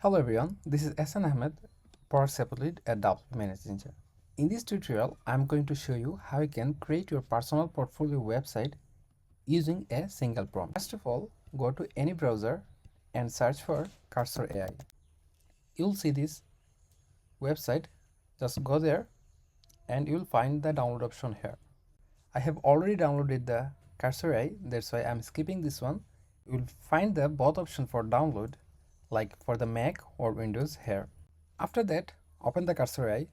Hello everyone, this is Ehsan Ahmed, Product Support Lead at WP Management. In this tutorial, I'm going to show you how you can create your personal portfolio website using a single prompt. First of all, go to any browser and search for Cursor AI. You'll see this website. Just go there and you'll find the download option here. I have already downloaded the Cursor AI, that's why I'm skipping this one. You'll find the both option for download, like for the Mac or Windows here. After that, open the Cursor AI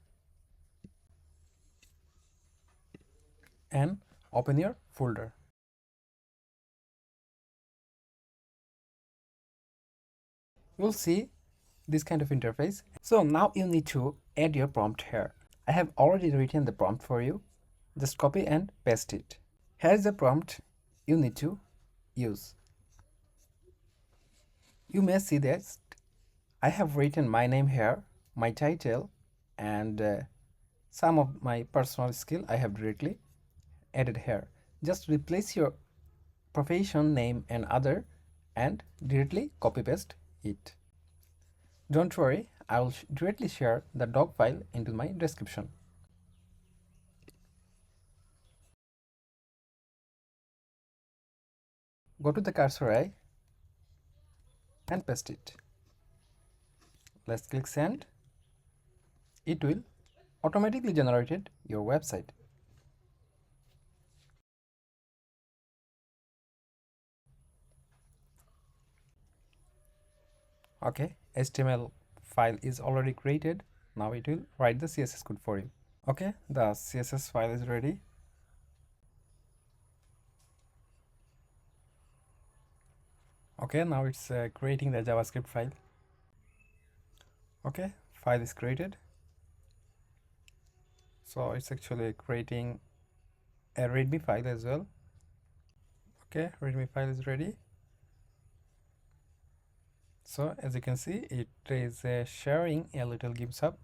and open your folder. You'll see this kind of interface. So now you need to add your prompt here. I have already written the prompt for you. Just copy and paste it. Here's the prompt you need to use. You may see that I have written my name here, my title, and some of my personal skill I have directly added here. Just replace your profession name and other and directly copy paste it. Don't worry, I will directly share the doc file into my description. Go to the Cursor AI and paste it. Let's click send. It will automatically generate your website. Okay, HTML file is already created. Now it will write the CSS code for you. Okay, the CSS file is ready. Okay, now it's creating the JavaScript file. Okay, file is created. So it's actually creating a readme file as well. Okay, readme file is ready. So as you can see, it is sharing a little GitHub.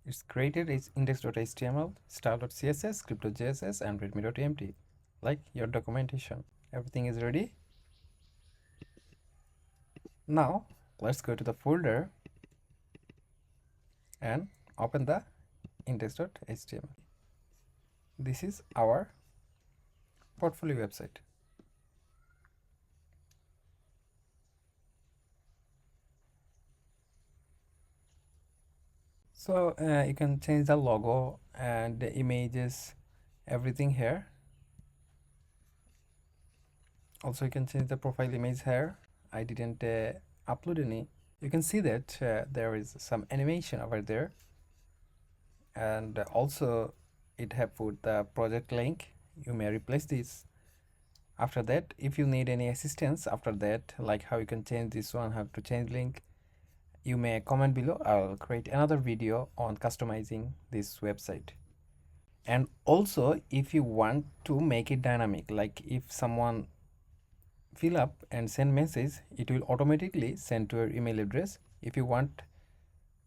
It's created its index.html, style.css, script.js, and readme.md, like your documentation. Everything is ready. Now let's go to the folder and open the index.html. This is our portfolio website. So you can change the logo and the images, everything here. Also you can change the profile image here. I didn't upload any. You can see that there is some animation over there, and also it have put the project link. You may replace this. After that, if you need any assistance after that, like how you can change this one, how to change link, you may comment below. I'll create another video on customizing this website. And also if you want to make it dynamic, like if someone fill up and send message, it will automatically send to your email address. If you want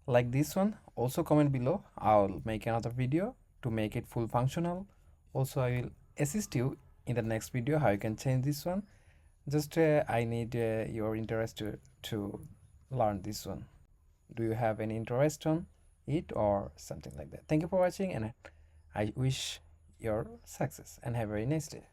like this one, also comment below. I'll make another video to make it full functional. Also I will assist you in the next video how you can change this one. Just I need your interest to learn this one. Do you have any interest on it or something like that? Thank you for watching, and I wish your success and have a very nice day.